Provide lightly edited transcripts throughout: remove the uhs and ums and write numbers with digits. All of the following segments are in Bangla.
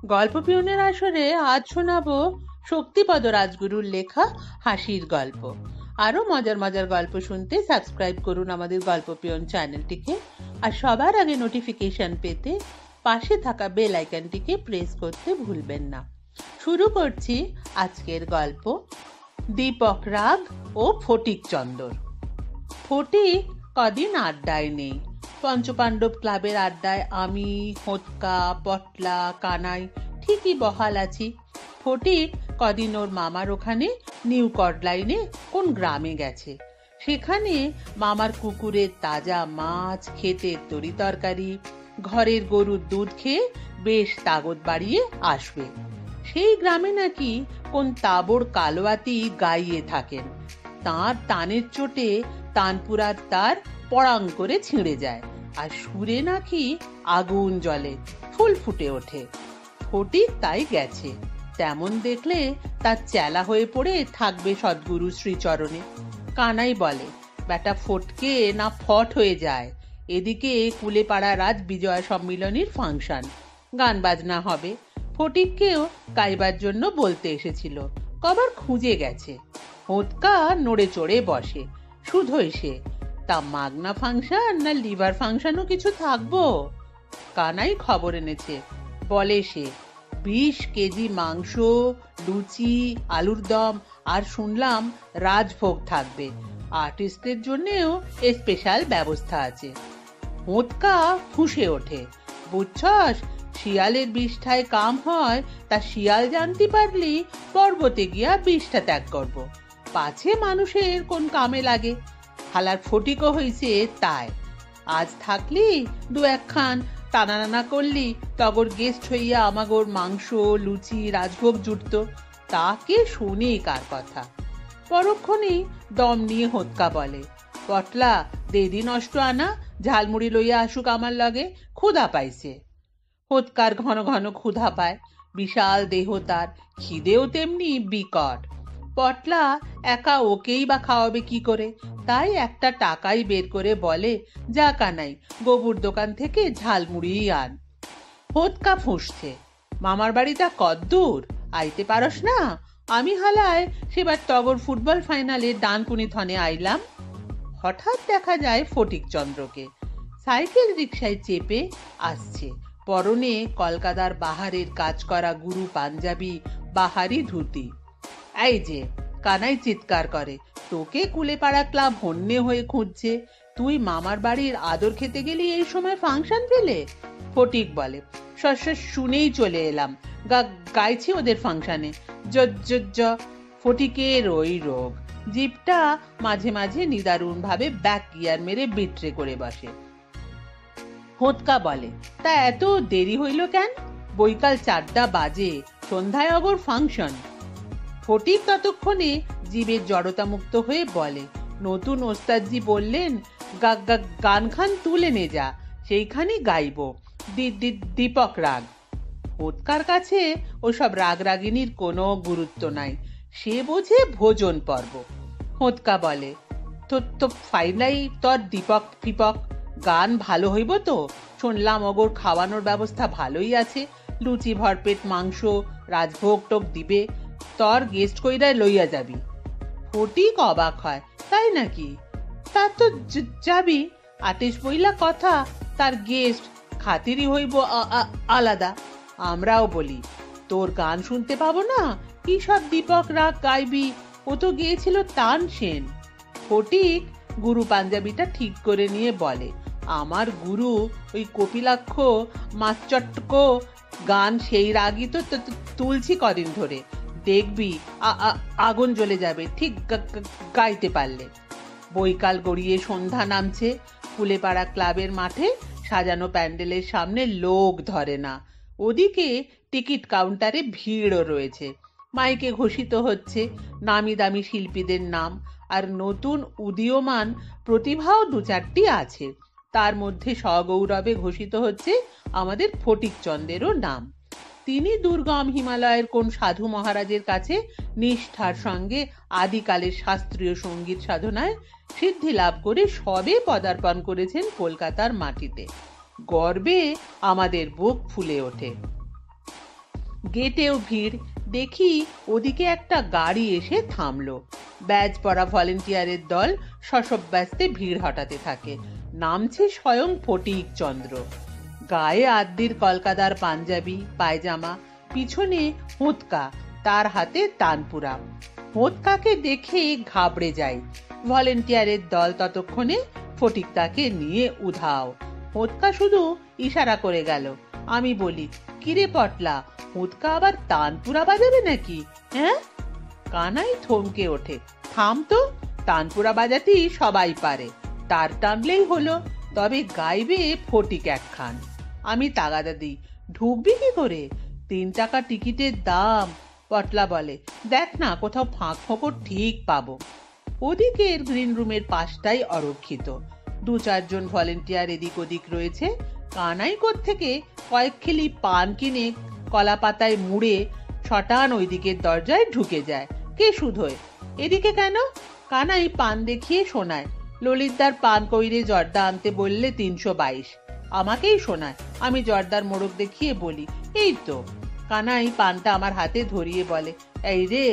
গল্প পিয়নের আসরে আজ শোনাবো শক্তিপদ রাজগুরুর লেখা হাসির গল্প। আরো মজার মজার গল্প শুনতে সাবস্ক্রাইব করুন আমাদের গল্প পিয়ন চ্যানেলটিকে, আর সবার আগে নোটিফিকেশন পেতে পাশে থাকা বেল আইকনটিকে প্রেস করতে ভুলবেন না। শুরু করছি আজকের গল্প, দীপক রাগ ও ফটিক চন্দর। ফটিক কদিন আড্ডায় নেই। পঞ্চপাণ্ডব ক্লাবের আড্ডায় আমি, হোঁতকা, পটলা, কানাই ঠিকই বহাল আছি। ফটিক কদিন ওর মামার ওখানে নিউ কডলাইনে কোন গ্রামে গেছে। সেখানে মামার কুকুরের তাজা মাছ, ক্ষেতের তরি তরকারি, ঘরের গরুর দুধ খেয়ে বেশ তাগত বাড়িয়ে আসবে। সেই গ্রামে নাকি কোন তাবড় কালোয়াতি গাইয়ে থাকেন। তাঁর তানের চোটে তানপুরার তার পড়াং করে ছিঁড়ে যায়, আর সুরে নাকি আগুন জ্বলে, ফুল ফুটে ওঠে। ফটিক তাই গেছে। তেমন দেখলে তার চেলা হয়ে পড়ে থাকবে সদ্গুরু শ্রীচরণে। কানাই বলে, বেটা ফটকে না ফট হয়ে যায়। এদিকে কুলেপাড়া রাজ বিজয়া সম্মিলনীর ফাংশন, গান বাজনা হবে। ফটিককেও গাইবার জন্য বলতে এসেছিল, কবার খুঁজে গেছে। হোঁতকা নড়ে চড়ে বসে, শুধোই সে। তা মাগনা ফাংশন না লিভার ফাংশনও কিছু থাকবো? কানাই খবর এনেছে, বলে সে 20 কেজি মাংস, লুচি, আলুর দম, আর শুনলাম রাজভোগ থাকবে। আর্টিস্টদের জন্যেও স্পেশাল ব্যবস্থা আছে। হোঁতকা ফুঁসে ওঠে, বুঝছস, শিয়ালের বিষ্ঠায় কাম হয়, তা শিয়াল জানতে পারলি পর্বতে গিয়া বিষ্ঠা ত্যাগ করব, পাছে মানুষের কোন কামে লাগে। হালার ফটিকও হইছে তাই। আজ থাকলি দু একখান টানা নানা করলি, তগর গেস্ট হইয়া আমাগোর মাংস, লুচি, রাজভোগ জুটত। তাকে শুনি কার কথা। পরক্ষণেই দম নিয়ে হোঁতকা বলে, পটলা দেদি নষ্ট আনা, ঝালমুড়ি লইয়া আসুক আমার লগে, ক্ষুধা পাইছে। হোঁতকার ঘন ঘন ক্ষুধা পায়, বিশাল দেহ তার, খিদেও তেমনি বিকট। পটলা একা ওকেই বা খাওয়াবে কি করে, তাই একটা টাকাই বের করে বলে, যা কানাই, গবুর দোকান থেকে ঝালমুড়ি আন। হোঁতকা ফুঁসছে, মামার বাড়িটা কদ্দূর, আইতে পারস না? আমি হালায় সেবার টগর ফুটবল ফাইনালে ডানকুনি থনে আইলাম। হঠাৎ দেখা যায় ফটিক চন্দ্রকে সাইকেল রিক্সায় চেপে আসছে, পরনে কলকাতার বাহারের কাজ করা গুরু পাঞ্জাবি, বাহারি ধুতি। এই যে, কানাই চিৎকার করে, তোকে কুলেপাড়া ক্লাব হন্যে হয়ে খুঁজছে। তুই মামার বাড়ির আদর খেতে গেলি এই সময় ফাংশন পেলে? ফটিক বলে, সস্য শুনেই চলে এলাম, গাইছি ওদের ফাংশনে। জ ফটিকের ওই রোগ, জিপটা মাঝে মাঝে নিদারুণ ভাবে ব্যাক গিয়ার মেরে বিট্রে করে বসে। হোঁতকা বলে, তা এত দেরি হইল কেন? বৈকাল 4টা বাজে, সন্ধ্যায় অগর ফাংশন। ফটিক ততক্ষণে জীবের জড়তা মুক্ত হয়ে বলে, নতুন ওস্তাদজি বললেন গান খান তুলে নে যা, সেইখানি গাইব, দীপক রাগ। হোঁতকার কাছে ওসব রাগ রাগিনীর কোনো গুরুত্ব নাই, সে বোঝে ভোজন পর্ব। হোঁতকা বলে, তো ফাইনাই তোর দীপক ফিপক, গান ভালো হইব তো? শুনলাম ওগোর খাওয়ানোর ব্যবস্থা ভালোই আছে, লুচি ভরপেট মাংস, রাজভোগ টোক দিবে, তোর গেস্ট কইরা লইয়া যাবি। ফটিক অবাক হয়, তাই নাকি? তা তো যাবি, আটিস বইলা কথা, তার গেস্ট খাতিরই হইব আলাদা। আমরাও বলি, তোর গান শুনতে পাবো না? কি সব দীপক রাগ গাইবি, ও তো গিয়েছিল তানসেন। ফটিক গুরু পাঞ্জাবিটা ঠিক করে নিয়ে বলে, আমার গুরু ওই কপিলাক্ষ মাচট্টক গান, সেই রাগই তো তুলছি কদিন ধরে, দেখবি আগুন জ্বলে যাবে ঠিক গাইতে পারলে। বৈকাল গড়িয়ে সন্ধ্যা নামছে। কুলেপাড়া ক্লাবের মাঠে সাজানো প্যান্ডেলের সামনে লোক ধরে না। ওদিকে টিকিট কাউন্টারে ভিড়ও রয়েছে, মাইকে ঘোষিত হচ্ছে নামি দামি শিল্পীদের নাম, আর নতুন উদীয়মান প্রতিভাও 2-4টি আছে। তার মধ্যে সগৌরবে ঘোষিত হচ্ছে আমাদের ফটিক চন্দ্রেরও নাম। তিনি দুর্গম হিমালয়ের কোন সাধু মহারাজের কাছে নিষ্ঠার সঙ্গে আদিকালের শাস্ত্রীয় সঙ্গীত সাধনায় সিদ্ধি লাভ করে সবে পদার্পণ করেছেন কলকাতার মাটিতে। গর্বে আমাদের বুক ফুলে ওঠে। গেটেও ভিড়। দেখি ওদিকে একটা গাড়ি এসে থামলো। ব্যাজ পরা ভলেন্টিয়ারের দল শশব্যস্তে ভিড় হটাতে থাকে। নামছে স্বয়ং ফটিক চন্দ্র। গায়ে আদ্দির কলকাতার পাঞ্জাবি পায়জামা, পিছনে হোঁতকা, তার হাতে তানপুরা। হোঁতকাকে দেখে ঘাবড়ে যাই। ভলেন্টিয়ারের দল ততক্ষণে ফটিকদাকে নিয়ে উধাও। হোঁতকা শুধু ইশারা করে গেল। আমি বলি, কিরে পটলা, হোঁতকা আবার তানপুরা বাজাবে নাকি? হ্যাঁ? কানাই থমকে ওঠে। থাম তো, তানপুরা বাজাতেই সবাই পারে, তার টানলেই হলো, তবে গাইবে ফটিক একখান। আমি তাগাদা দিই, ঢুকবি কি করে? 3 টাকা টিকিটের দাম। পটলা বলে, দেখ না কোথাও ফাঁক ফোকর ঠিক পাবো। ওদিকের গ্রিন রুমের পাশটাই অরক্ষিত। 2-4 জন ভলেন্টিয়ার এদিক ওদিক রয়েছে। কানাই থেকে কয়েক খেলি পান কিনে কলা পাতায় মুড়ে শটান ওই দিকের দরজায় ঢুকে যায়। কে শুধোয়? এদিকে কেন? কানাই পান দেখিয়ে শোনায়, ললিতদার পান কইরে জর্দা আনতে বললে 322। আমাকেই শোনায়। আমি জর্দার মোড়ক দেখিয়ে বলি, এই তো। কানাই পানটা আমার হাতে ধরিয়ে বলে, এই রে,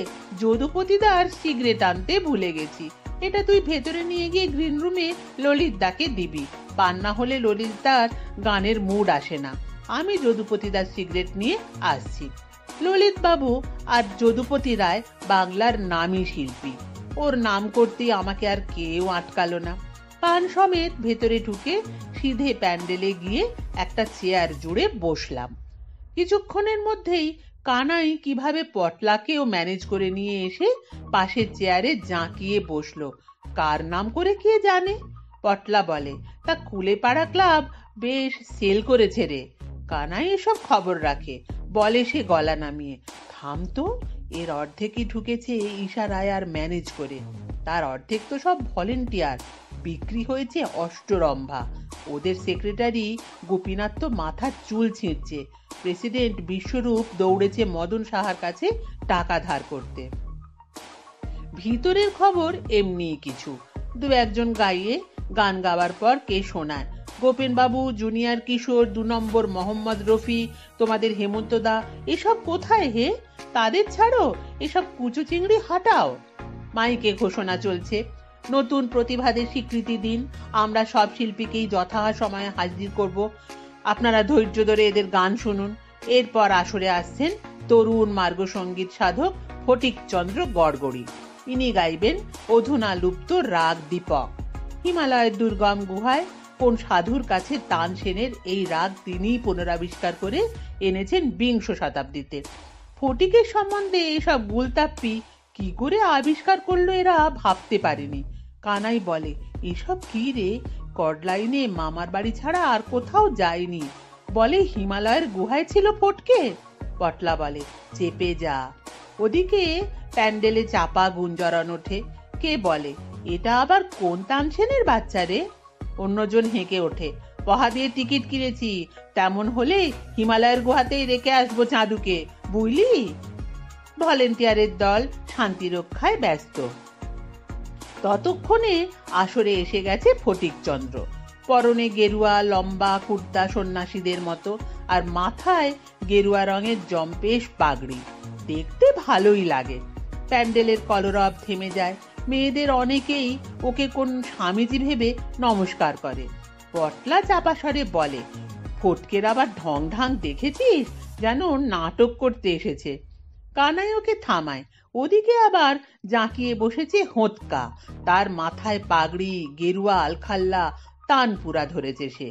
যদুপতিদার সিগারেট আনতে ভুলে গেছি, এটা তুই ভেতরে নিয়ে গিয়ে গ্রিন রুমে ললিতদাকে দিবি। পান না হলে ললিতদার গানের মুড আসে না। আমি যদুপতিদার সিগারেট নিয়ে আসছি। ললিত বাবু আর যদুপতি রায় বাংলার নামী শিল্পী, ওর নাম করতেই আমাকে আর কেউ আটকালো না। পান সমেত ভেতরে ঢুকে সিধে প্যান্ডেলে গিয়ে একটা চেয়ার জুড়ে বসলাম। কিছুক্ষণের মধ্যেই কানাই কিভাবে পটলাকেও ম্যানেজ করে নিয়ে এসে পাশের চেয়ারে জাঁকিয়ে বসলো। কার নাম করে কে জানে? পটলা বলে, তা কুলেপাড়া ক্লাব বেশ সেল করেছে রে। কানাই এসব খবর রাখে, বলে সে গলা নামিয়ে, থাম তো, এর অর্ধেকই ঢুকেছে ইশারায় আর ম্যানেজ করে, তার অর্ধেক তো সব ভলেন্টিয়ার। বিক্রি হয়েছে অষ্টরম্ভা। ওদের সেক্রেটারি গোপীনাথ তো মাথার চুল ছিঁড়ছে। প্রেসিডেন্ট বিশ্বরূপ দৌড়েছে মদন সাহার কাছে টাকা ধার করতে। ভিতরের খবর এমনি কিছু। 2-1 জন গাইয়ে গান গাওয়ার পর কে শোনায়, গোপেন বাবু, জুনিয়র কিশোর, 2 নম্বর মোহাম্মদ রফি, তোমাদের হেমন্ত দা, এসব কোথায় হে? তাদের ছাড়ো, এসব কুচো চিংড়ি হাটাও। মাইকে ঘোষণা চলছে, নতুন প্রতিভাদের স্বীকৃতি দিন, আমরা সব শিল্পীকেই যথাসময়ে হাজির করব, আপনারা ধৈর্য ধরে এদের গান শুনুন। এরপর আসরে আসছেন তরুণ মার্গ সঙ্গীত সাধক ফটিক চন্দ্র গড়গড়ি। ইনি গাইবেন অধুনা লুপ্ত রাগ দীপক। হিমালয়ের দুর্গম গুহায় কোন সাধুর কাছে তানসেনের এই রাগ তিনিই পুনরাবিষ্কার করে এনেছেন 20 শতাব্দীতে। ফটিকের সম্বন্ধে এসব গুলতাপ্পি কি করে আবিষ্কার করলো এরা ভাবতে পারেনি। কানাই বলে, এসব কি রে, কডলাইনে মামার বাড়ি ছাড়া আর কোথাও যায়নি। বলে, হিমালয়ের গুহায় ছিল ফটকে। পটলা বলে, চেপে যা। ওদিকে প্যান্ডেলে চাপা গুঞ্জরণ ওঠে। কে বলে, এটা আবার কোন তানসেনের বাচ্চা রে? অন্যজন হেঁকে ওঠে, পহা দিয়ে টিকিট কিনেছি, তেমন হলে হিমালয়ের গুহাতেই রেখে আসবো চাঁদুকে, বুঝলি? ভলেন্টিয়ারের দল শান্তি রক্ষায় ব্যস্ত। ততক্ষণে আসরে এসে গেছে ফটিক চন্দ্র। পরনে গেরুয়া লম্বা কুর্তা সন্ন্যাসীদের মতো, আর মাথায় গেরুয়া রঙের জম্পেশ পাগড়ি। দেখতে ভালোই লাগে। প্যান্ডেলের কলরব থেমে যায়। মেয়েদের অনেকেই ওকে কোন স্বামীজি ভেবে নমস্কার করে। পটলা চাপা স্বরে বলে, ফটকের আবার ঢং ঢাং দেখেছিস, যেন নাটক করতে এসেছে। কানাই ওকে থামায়। ওদিকে আবার জাঁকিয়ে বসেছে হোঁতকা, তার মাথায় পাগড়ি, গেরুয়া আলখাল্লা, তানপুরা ধরেছে সে।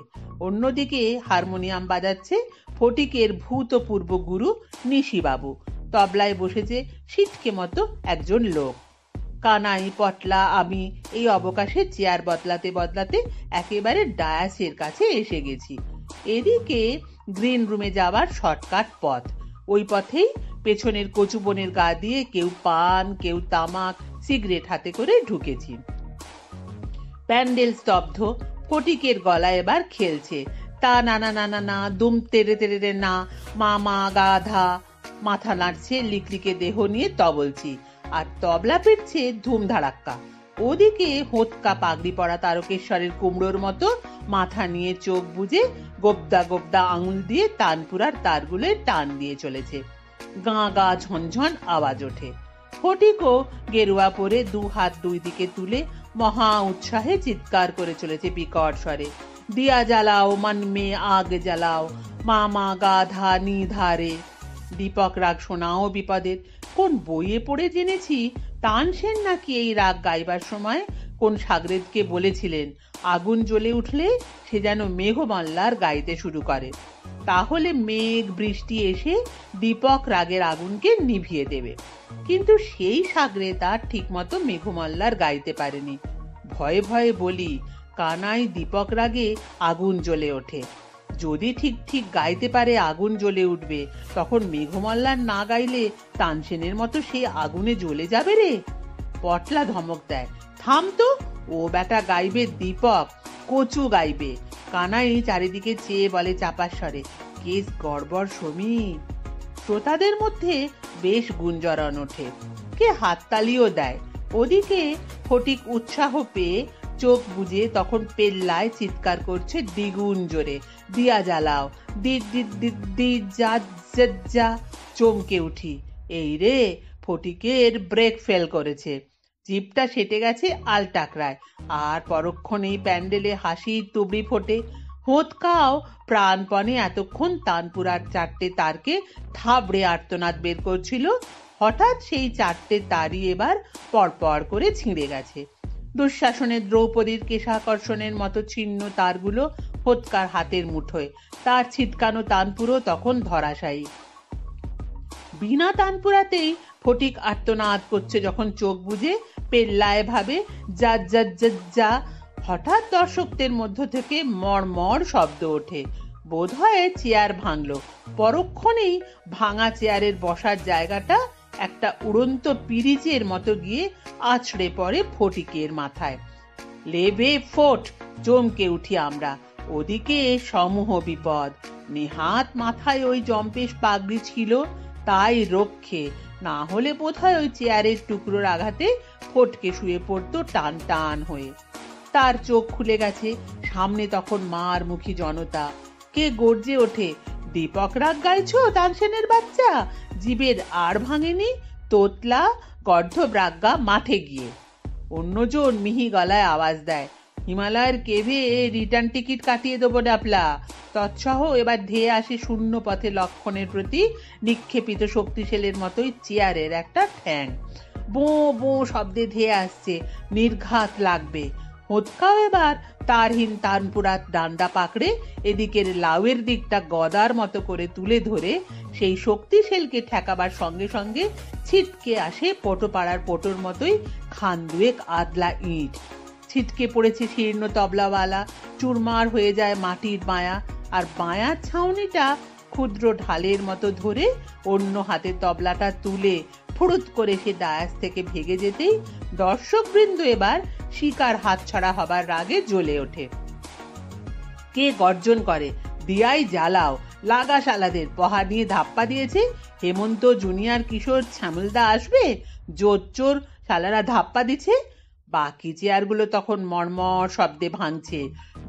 অন্যদিকে হারমোনিয়াম বাজাচ্ছে ফটিকের ভূতপূর্ব গুরু নিশিবাবু। তবলায় বসেছে সিটকে মতো একজন লোক। কানাই, পটলা, আমি এই অবকাশে চেয়ার বদলাতে বদলাতে একেবারে ডায়াসের কাছে এসে গেছি। এদিকে গ্রিন রুমে যাওয়ার শর্টকাট পথ। ওই পথেই পেছনের কচুবনের গা দিয়ে কেউ পান, কেউ তামাক, সিগারেট হাতে করে ঢুকেছি। প্যান্ডেল স্তব্ধ। ফটিকের গলা এবার খেলছে, তা না না না না না, দুম তেরে তেরে না, মামা গাধা। মাথা নাড়ছে লিকলিকে দেহ নিয়ে তবলছি, আর তবলা পিটছে ধুম ধাড়াক্কা। ওদিকে হোঁতকা পাগড়ি পরা তারকেশ্বরের কুমড়োর মতো মাথা নিয়ে চোখ বুজে গোবদা গোবদা আঙুল দিয়ে তানপুরার তারগুলোয় টান দিয়ে চলেছে। গাঁ গা ঝনঝন আওয়াজ ওঠে। ফটিকও গেরুয়া পরে দু হাত দুই দিকে তুলে মহা উৎসাহে চিৎকার করে চলেছে বিকট স্বরে, দিয়া জ্বালাও মন মে আগ জ্বালাও, মামা গাধা নিধারে। দীপক রাগ শোনাও বিপদের। কোন বইয়ে পড়ে জেনেছি তানসেন নাকি এই রাগ গাইবার সময় কোন সাগরেদকে বলেছিলেন আগুন জ্বলে উঠলে সে যেন মেঘমাল্লার গাইতে শুরু করে, তাহলে মেঘ বৃষ্টি এসে দীপক রাগের আগুনকে নিভিয়ে দেবে। কিন্তু সেই সাগরে তার ঠিক মতো মেঘমাল্লার গাইতে পারেনি। ভয়ে ভয়ে বলি, কানাই দীপক রাগে আগুন জ্বলে ওঠে। যদি ঠিক ঠিক গাইতে পারে আগুন জ্বলে উঠবে, তখন মেঘমাল্লার না গাইলে তানসেনের মতো সে আগুনে জ্বলে যাবে রে। পটলা ধমক দেয়, থাম তো, ও বেটা গাইবে দীপক, কচু গাইবে। কানাই চারিদিকে চেয়ে বলে চাপার স্বরে, কেস গড়বড় সমী। শ্রোতাদের মধ্যে বেশ গুঞ্জরণ ওঠে, কে হাততালিও দেয়। ওদিকে ফটিক উৎসাহ পেয়ে চোখ বুজে তখন পেল্লায় চিৎকার করছে দ্বিগুণ জোরে, দিয়া জ্বালাও, দি যা। চমকে উঠি, এই রে ফটিকের ব্রেক ফেল করেছে, জিপটা সেটে গেছে আলটাকরায়, আর পরক্ষণেই প্যান্ডেলে হাসির তুবড়ি ফোটে। হোঁতকাও প্রাণপণে এতক্ষণ তানপুরার চারটে তারকে থাবড়ে আর্তনাদ বের করছিল, হঠাৎ সেই চারটে তারই এবার পরপর করে ছিঁড়ে গেছে। দুঃশাসনের দ্রৌপদীর কেশাকর্ষণের মতো ছিন্ন তারগুলো হোঁতকার হাতের মুঠোয়, তার ছিটকানো তানপুরও তখন ধরাশায়ী। বিনা তানপুরাতেই ফটিক আর্তনাদ করছে যখন চোখ বুজে পেল্লায় ভাবে যা যা যা যা। হঠাৎ দর্শকদের মধ্য থেকে মড়মড় শব্দ ওঠে, বোধ হয় চেয়ার ভাঙলো। পরক্ষণেই ভাঙা চেয়ারের বসার জায়গাটা একটা উড়ন্ত পিরিচের মতো গিয়ে আছড়ে পড়ে ফটিকের মাথায়। লেবে ফোট, চমকে উঠি আমরা। ওদিকে সমূহ বিপদ। নেহাত মাথায় ওই জম্পেশ পাগড়ি ছিল, তাই রক্ষে, না হলে বোধহয় ওই চেয়ারের টুকরোর আঘাতে ফটকে শুয়ে পড়তো টান টান হয়ে। তার চোখ খুলে গেছে, সামনে তখন মার মুখী জনতা। কে গর্জে ওঠে, দীপক রাগ গাইছো তানসেনের বাচ্চা? জীবের আর ভাঙেনি, তোতলা গর্ধব্রাজ্ঞা মাঠে গিয়ে। অন্যজন মিহি গলায় আওয়াজ দেয়, হিমালয়ের কেভে রিটার্ন টিকিট কাটিয়ে দেবো ডাপলা। তৎসহ এবার ধেয়ে আসে শূন্য পথে লক্ষণের প্রতি নিক্ষেপিত শক্তিশালের মতোই চেয়ারের একটা ঠ্যাং। বো বো শব্দে ধেয়ে আসছে, নির্ঘাত লাগবে। হোঁতকাও এবার তারহীন তানপুরাত ডান্ডা পাকড়ে এদিকের লাউয়ের দিকটা গদার মতো করে তুলে ধরে সেই শক্তিশালকে ঠেকাবার সঙ্গে সঙ্গে ছিটকে আসে পটোপাড়ার পটোর মতোই খান দুয়েক আদলা ইট। ছিটকে পড়েছে শীর্ণ তবলাওয়ালা, চুরমার হয়ে যায় মাটির বায়া, আর বায়ার ছাউনিটা ক্ষুদ্র ঢালের মতো ধরে অন্য হাতে তবলাটা তুলে ফুরুত করে সে ডায়াস থেকে ভেগে যেতেই দর্শকবৃন্দ এবার শিকার হাতছাড়া হবার রাগে জ্বলে ওঠে। কে গর্জন করে, দিয়াই জ্বালাও, লাগা শালাদের, পহা নিয়ে ধাপ্পা দিয়েছে হেমন্ত জুনিয়র কিশোর শ্যামলদা আসবে, জোর চোর শালারা ধাপ্পা দিচ্ছে। বাকি চেয়ারগুলো তখন মর্মর শব্দে ভাঙছে।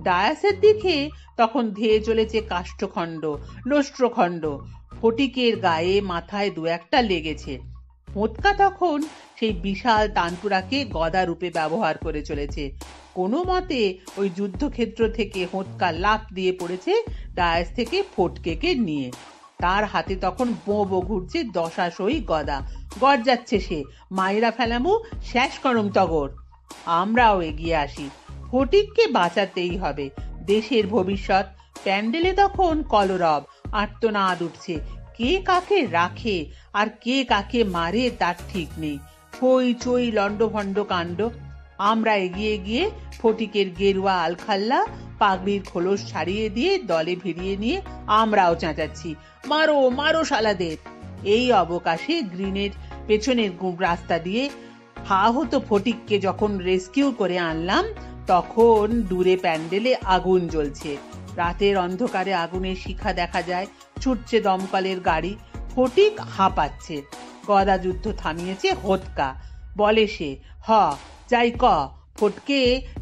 ডায়াসের দিকে তখন ধেয়ে চলেছে কাষ্ঠখণ্ড, লোষ্ট্রখণ্ড। ফটিকের গায়ে মাথায় দু একটা লেগেছে। হোঁতকা তখন সেই বিশাল তানপুরাকে গদা রূপে ব্যবহার করে চলেছে। কোনো মতে ওই যুদ্ধক্ষেত্র থেকে হোঁতকা লাফ দিয়ে পড়েছে ডায়াস থেকে ফটকেকে নিয়ে। তার হাতে তখন বোঁ ঘুরছে দশাশই গদা। গর্জাচ্ছে সে, মাইরা ফেলামু, শেষ করুম তগর। আমরাও এগিয়ে আসি, ফটিককে বাঁচাতেই হবে, দেশের ভবিষ্যৎ। প্যান্ডেলে তখন কলরব, আর্তনাদ উঠছে, কে কাকে রাখে আর কে কাকে মারে তার ঠিক নেই। হইচই লন্ডভন্ড কাণ্ড। আমরা এগিয়ে গিয়ে ফটিকের গেরুয়া আলখাল্লা পাগড়ির খোলস ছাড়িয়ে দিয়ে দলে ভিড়িয়ে নিয়ে আমরাও চেঁচাচ্ছি, মারো মারো শালাদের। এই অবকাশে গ্রিনের পেছনের রাস্তা দিয়ে আহত ফটিককে যখন রেস্কিউ করে আনলাম, তখন দূরে প্যান্ডেলে আগুন জ্বলছে। রাতের অন্ধকারে আগুনের শিখা দেখা যায়, ছুটছে দমকলের গাড়ি। ফটিক হাঁপাচ্ছে। গদা যুদ্ধ থামিয়েছে হোঁতকা। বলে সে, হ যাই ক ফটকে,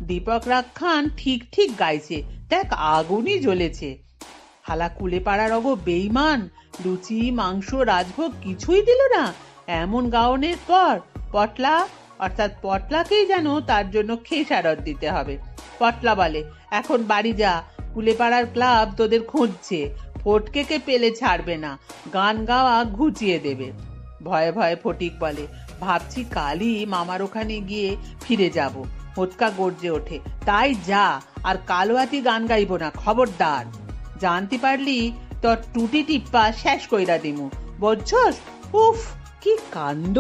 দীপক রাগ খান ঠিক ঠিক গাইছে, দেখ আগুনই জ্বলেছে। হালা কুলে পাড়ার অগো বেইমান, লুচি মাংস রাজভোগ কিছুই দিল না। এমন গাওনের পর পটলা অর্থাৎ পটলাকেই যেন তার জন্য খেসারত দিতে হবে। পটলা বলে, এখন বাড়ি যা, কুলেপাড়ার ক্লাব তোদের খুঁজছে, ফটকেকে পেলে ছাড়বে না, গান গাওয়া ঘুচিয়ে দেবে। ভয়ে ভয়ে ফটিক বলে, ভাবছি কালই মামার ওখানে গিয়ে ফিরে যাব। হোতকা গর্জে ওঠে, তাই যা, আর কালোয়াতি গান গাইব না, খবরদার। জানতে পারলি তোর টুটি টিপ্পা শেষ কইরা দিমু, বুঝছস? উফ, কি কাণ্ড।